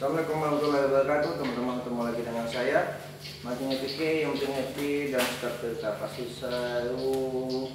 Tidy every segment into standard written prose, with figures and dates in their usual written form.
Assalamualaikum warahmatullahi wabarakatuh. Teman-teman, ketemu lagi dengan saya Mancing FPK, yang penting happy dan tetap pasti selalu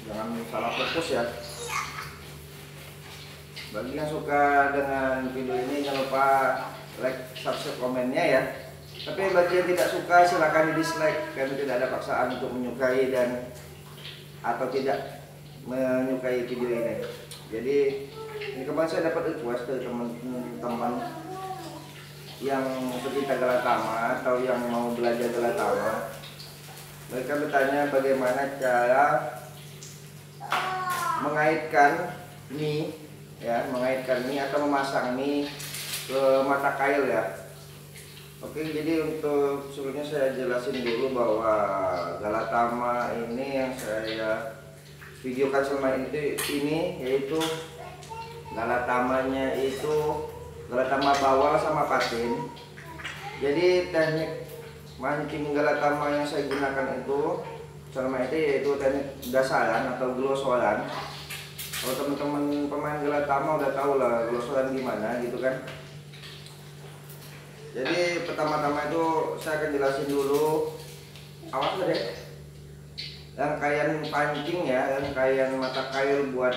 jangan salah fokus ya. Bagi yang suka dengan video ini jangan lupa like, subscribe, komennya ya. Tapi bagi yang tidak suka silahkan di dislike, karena tidak ada paksaan untuk menyukai dan atau tidak menyukai video ini. Jadi ini kemarin saya dapat request dari teman-teman yang pecinta Galatama atau yang mau belajar Galatama. Mereka bertanya bagaimana cara mengaitkan mie ya, mengaitkan mie atau memasang mie ke mata kail ya. Oke, jadi untuk sebelumnya saya jelasin dulu bahwa Galatama ini yang saya videokan selama ini yaitu Galatamanya itu Galatama bawal sama patin. Jadi teknik mancing Galatama yang saya gunakan itu selama itu yaitu teknik dasaran atau glosoran. Kalau teman-teman pemain Galatama udah tahu lah glosoran gimana gitu kan. Jadi pertama-tama itu saya akan jelasin dulu awas deh rangkaian pancing ya, rangkaian mata kail buat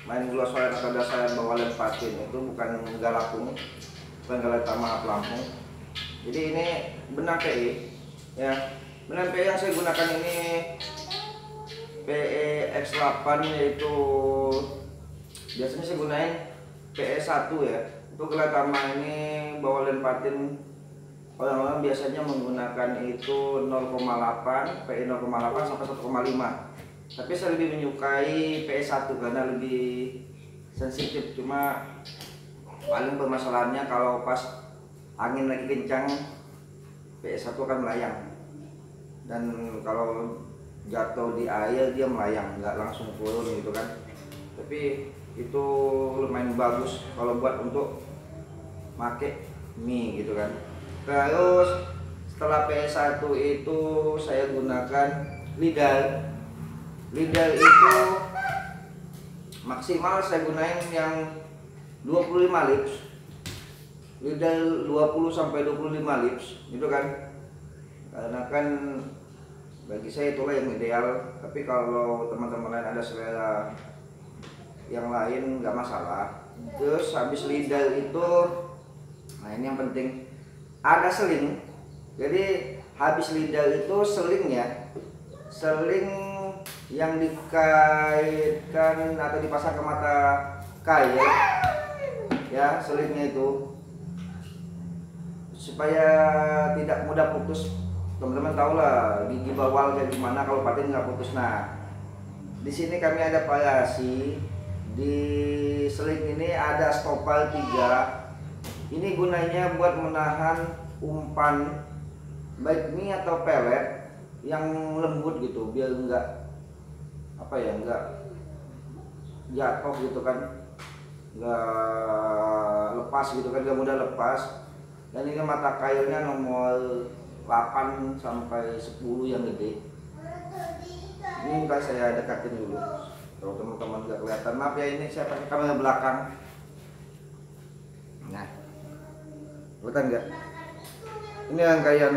main glosoran atau dasaran bawal dan patin itu bukan galapung, bukan Galatama pelampung. Jadi ini benang PE ya, benang PE yang saya gunakan ini PE X8 yaitu biasanya saya gunain PE1 ya. Untuk Galatama ini bawal dan patin orang-orang biasanya menggunakan itu 0,8 PE 0,8 sampai 1,5. Tapi saya lebih menyukai PE1 karena lebih sensitif. Cuma paling permasalahannya kalau pas angin lagi kencang PE1 akan melayang. Dan kalau jatuh di air dia melayang, nggak langsung turun gitu kan. Tapi itu lumayan bagus kalau buat untuk make mie gitu kan. Terus setelah PE1 itu saya gunakan lidar. Lidar itu maksimal saya gunain yang 25 lips. Lidar 20 sampai 25 lips gitu kan. Karena kan bagi saya itulah yang ideal. Tapi kalau teman-teman lain ada selera yang lain nggak masalah. Terus habis lidar itu, nah ini yang penting, ada seling. Jadi habis lidar itu seling ya, seling yang dikaitkan atau dipasang ke mata kail ya, selingnya itu supaya tidak mudah putus. Teman-teman tahu lah gigi bawal kayak gimana kalau patin nggak putus. Nah di sini kami ada variasi. Di seling ini ada stopper 3. Ini gunanya buat menahan umpan baik mie atau pelet yang lembut gitu, biar enggak apa ya, enggak jatuh gitu kan, enggak lepas gitu kan, enggak mudah lepas. Dan ini mata kailnya nomor 8 sampai 10 yang gede. Ini enggak saya dekatin dulu. Kalau teman-teman nggak kelihatan, maaf ya, ini saya pakai kamera belakang. Nah, kelihatan nggak? Ini rangkaian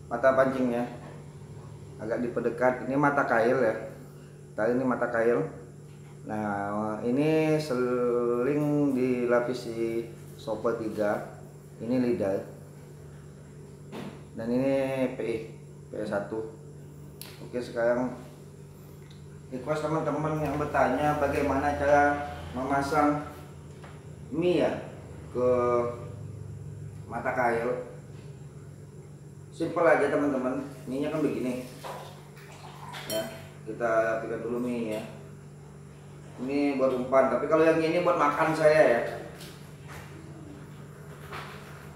mata pancingnya, agak diperdekat. Ini mata kail ya. Tadi ini mata kail. Nah, ini seling dilapisi stopper 3. Ini lidar. Dan ini PE1. Oke, sekarang request teman-teman yang bertanya bagaimana cara memasang mie ya ke mata kail. Simple aja teman-teman, mie nya kan begini ya, kita pilih dulu mie ya. Ini buat umpan, tapi kalau yang ini buat makan saya ya.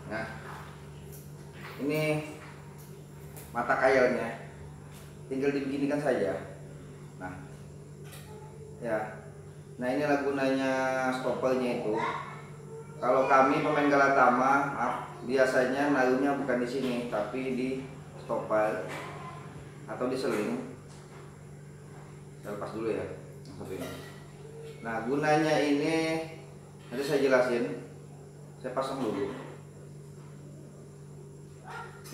Nah ini mata kailnya, tinggal dibeginikan saja. Nah inilah gunanya stoppernya itu. Kalau kami pemain Galatama, biasanya naruhnya bukan di sini, tapi di stopper atau di seling. Saya lepas dulu ya. Nah gunanya ini nanti saya jelasin. saya pasang dulu.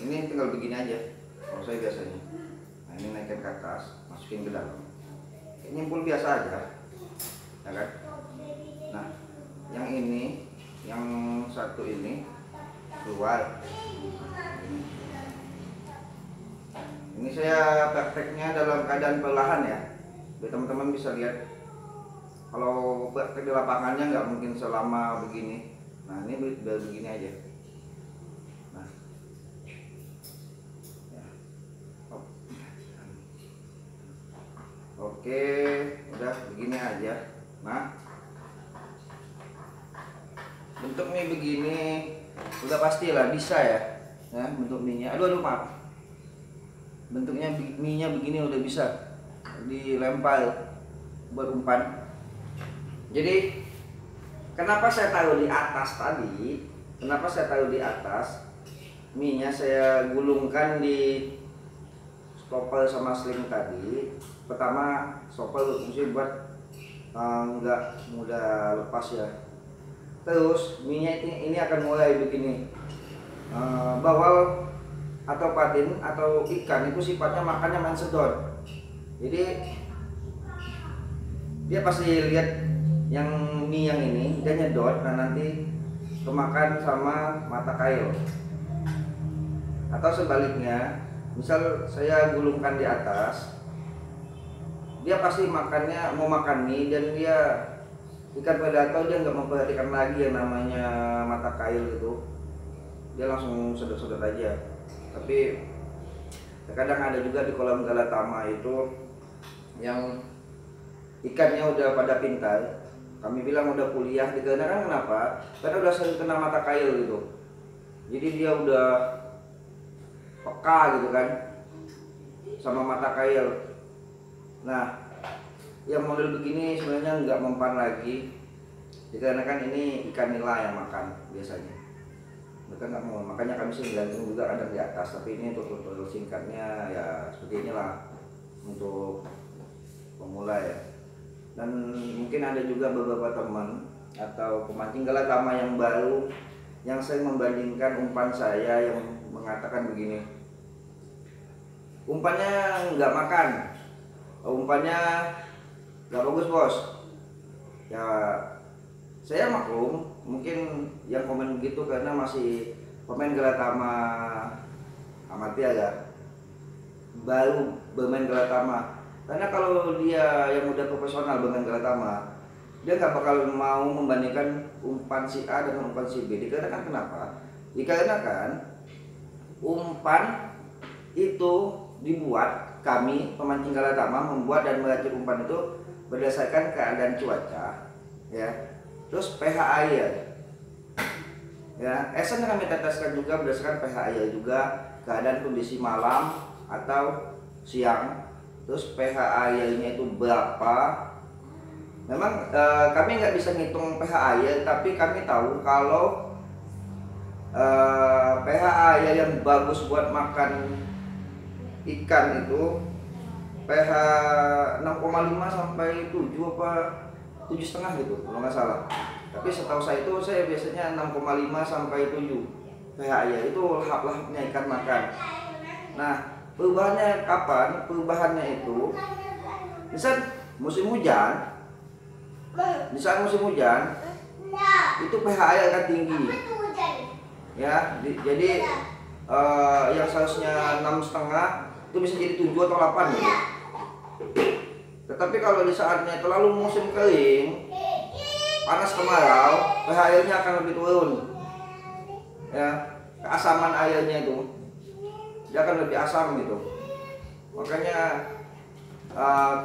Ini tinggal begini aja kalau saya biasanya. Nah, ini naikkan ke atas, masukin ke dalam. Nyimpul biasa aja, ya kan? Nah, yang ini, yang satu ini keluar. Ini saya prakteknya dalam keadaan perlahan ya, biar teman-teman bisa lihat. Kalau praktek di lapangannya nggak mungkin selama begini. Nah, ini biar begini aja. Nah, ya. Oke, udah begini aja. Nah, bentuk mie begini udah pastilah bisa ya. Nah, bentuk mie-nya. Aduh, maaf. Bentuknya mie-nya begini udah bisa dilempar buat umpan. Jadi kenapa saya taruh di atas tadi? Kenapa saya taruh di atas? Mie-nya saya gulungkan di stopper sama sling tadi. Pertama, stopper mesti buat nggak mudah lepas ya. Terus mie-nya ini akan mulai begini. Bawal atau patin atau ikan itu sifatnya makannya main sedot. Jadi dia pasti lihat yang mie yang ini dia nyedot, nah nanti kemakan sama mata kail. Atau sebaliknya, misal saya gulungkan di atas, dia pasti makannya mau makan mie dan dia ikan predator dia nggak memperhatikan lagi yang namanya mata kail itu, dia langsung sedot-sedot aja. Tapi terkadang ada juga di kolam galatama itu yang ikannya udah pada pintar, kami bilang udah kuliah, dikarenakan kenapa? Karena udah sering kena mata kail gitu. Jadi dia udah peka gitu kan sama mata kail. Nah, yang model begini sebenarnya nggak mempan lagi, dikarenakan ini ikan nila yang makan biasanya. Mereka nggak mau, makanya kami sering gantung juga kadang di atas. Tapi ini untuk tutorial singkatnya ya seperti inilah untuk pemula ya. Dan mungkin ada juga beberapa teman atau pemancing galatama yang baru yang sering membandingkan umpan saya yang mengatakan begini, umpannya nggak makan, umpannya nggak bagus bos. Ya saya maklum, mungkin yang komen begitu karena masih pemain galatama amatir ya, baru bermain galatama. Karena kalau dia yang udah profesional bermain galatama, dia nggak bakal mau membandingkan umpan si A dengan umpan si B. Dikarenakan kenapa? Dikarenakan umpan itu dibuat, kami pemancing galatama membuat dan meracik umpan itu berdasarkan keadaan cuaca, ya. Terus pH air, ya. Esen yang kami teteskan juga berdasarkan pH air juga, keadaan kondisi malam atau siang. Terus pH airnya itu berapa? Memang kami nggak bisa ngitung pH air, tapi kami tahu kalau pH air yang bagus buat makan ikan itu pH 6,5 sampai 7 apa 7,5 gitu kalau nggak salah. Tapi setahu saya itu saya biasanya 6,5 sampai 7 pH air itu lahap-lahapnya ikan makan. Nah, perubahannya kapan? Perubahannya itu misal musim hujan, di saat musim hujan itu pH air akan tinggi ya. Jadi yang seharusnya 6,5 itu bisa jadi 7 atau 8 gitu. Tetapi kalau di saatnya terlalu musim kering, panas kemarau, pH airnya akan lebih turun ya. Keasaman airnya itu dia akan lebih asam gitu. Makanya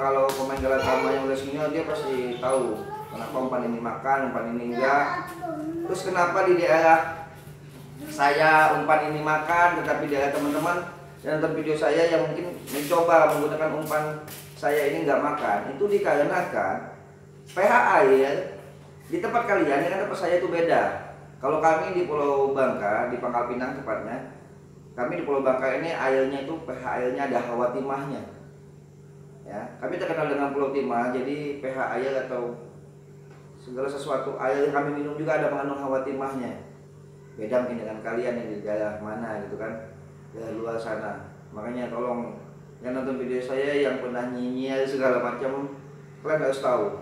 kalau pemain galatama yang udah senior dia pasti tahu kenapa umpan ini makan, umpan ini enggak. Terus kenapa di daerah saya umpan ini makan, tetapi di daerah teman-teman yang nonton video saya yang mungkin mencoba menggunakan umpan saya ini enggak makan, itu dikarenakan pH air di tempat kalian dengan tempat saya itu beda. Kalau kami di Pulau Bangka, di Pangkal Pinang tepatnya, kami di Pulau Bangka ini airnya itu pH airnya ada hawa timahnya. Ya, kami terkenal dengan Pulau Timah, jadi pH air atau segala sesuatu air yang kami minum juga ada mengandung hawa timahnya. beda mungkin dengan kalian yang di daerah mana gitu kan, daerah luar sana. Makanya tolong yang nonton video saya yang pernah nyinyir segala macam, kalian harus tahu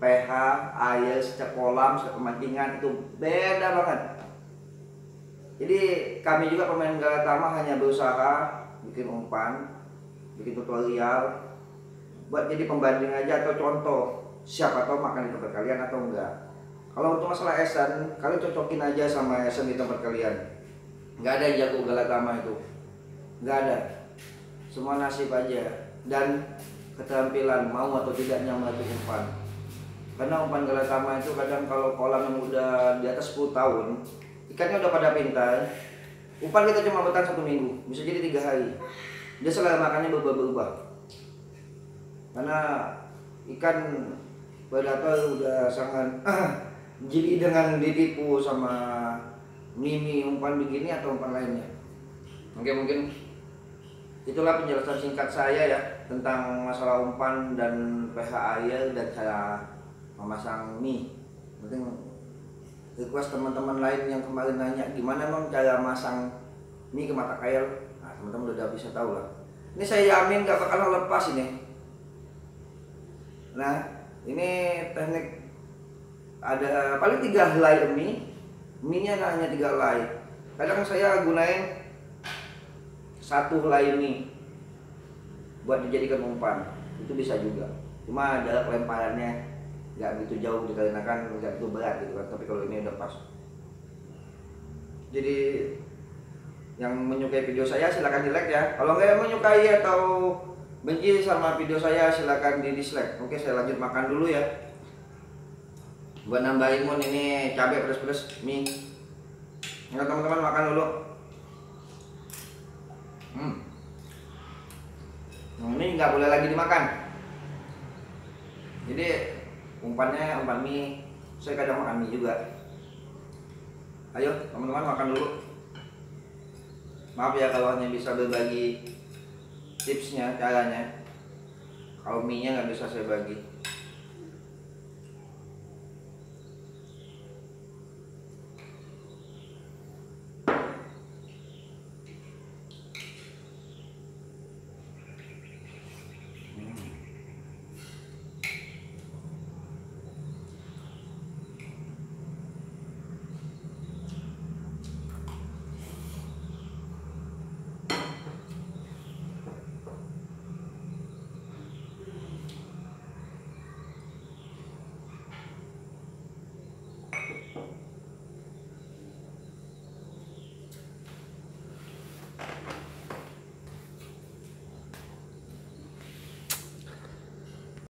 pH air setiap kolam, setiap pemancingan itu beda banget. Jadi kami juga pemain Galatama hanya berusaha bikin umpan, bikin tutorial buat jadi pembanding aja atau contoh, siapa tahu makan di tempat kalian atau enggak. Kalau untuk masalah esen, kalian cocokin aja sama esen di tempat kalian. Nggak ada yang jago Galatama itu, nggak ada. Semua nasib aja dan keterampilan mau atau tidaknya melatih umpan. Karena umpan Galatama itu kadang kalau kolam yang udah di atas 10 tahun, ikannya udah pada pintar. Umpan kita cuma bertahan 1 minggu, bisa jadi 3 hari. Dia selera makannya berubah-ubah. Karena ikan predator udah sangat jadi dengan ditipu sama mimi umpan begini atau umpan lainnya. Oke, mungkin itulah penjelasan singkat saya ya tentang masalah umpan dan pH air dan cara memasang mie. Mungkin request teman-teman lain yang kemarin nanya gimana emang cara masang mie ke mata kail, nah teman-teman udah bisa tahu lah. Ini saya jamin gak bakalan lepas ini. Nah ini teknik, ada paling 3 helai mie nya hanya 3 helai. Kadang saya gunain 1 helai mie buat dijadikan umpan, itu bisa juga. Cuma jarak lemparannya nggak begitu jauh dikarenakan nggak begitu berat gitu kan. Tapi kalau ini udah pas. Jadi yang menyukai video saya silahkan di like ya. Kalau nggak menyukai atau benci sama video saya silahkan di dislike. Oke, saya lanjut makan dulu ya. Buat nambah imun ini cabai pedas-pedas mie. Enggak, teman-teman makan dulu. Ini nggak boleh lagi dimakan. Jadi umpannya umpan mie. Saya kadang makan mie juga. Ayo teman-teman makan dulu. Maaf ya kalau hanya bisa berbagi tipsnya, caranya. Kalau mie nya nggak bisa saya bagi.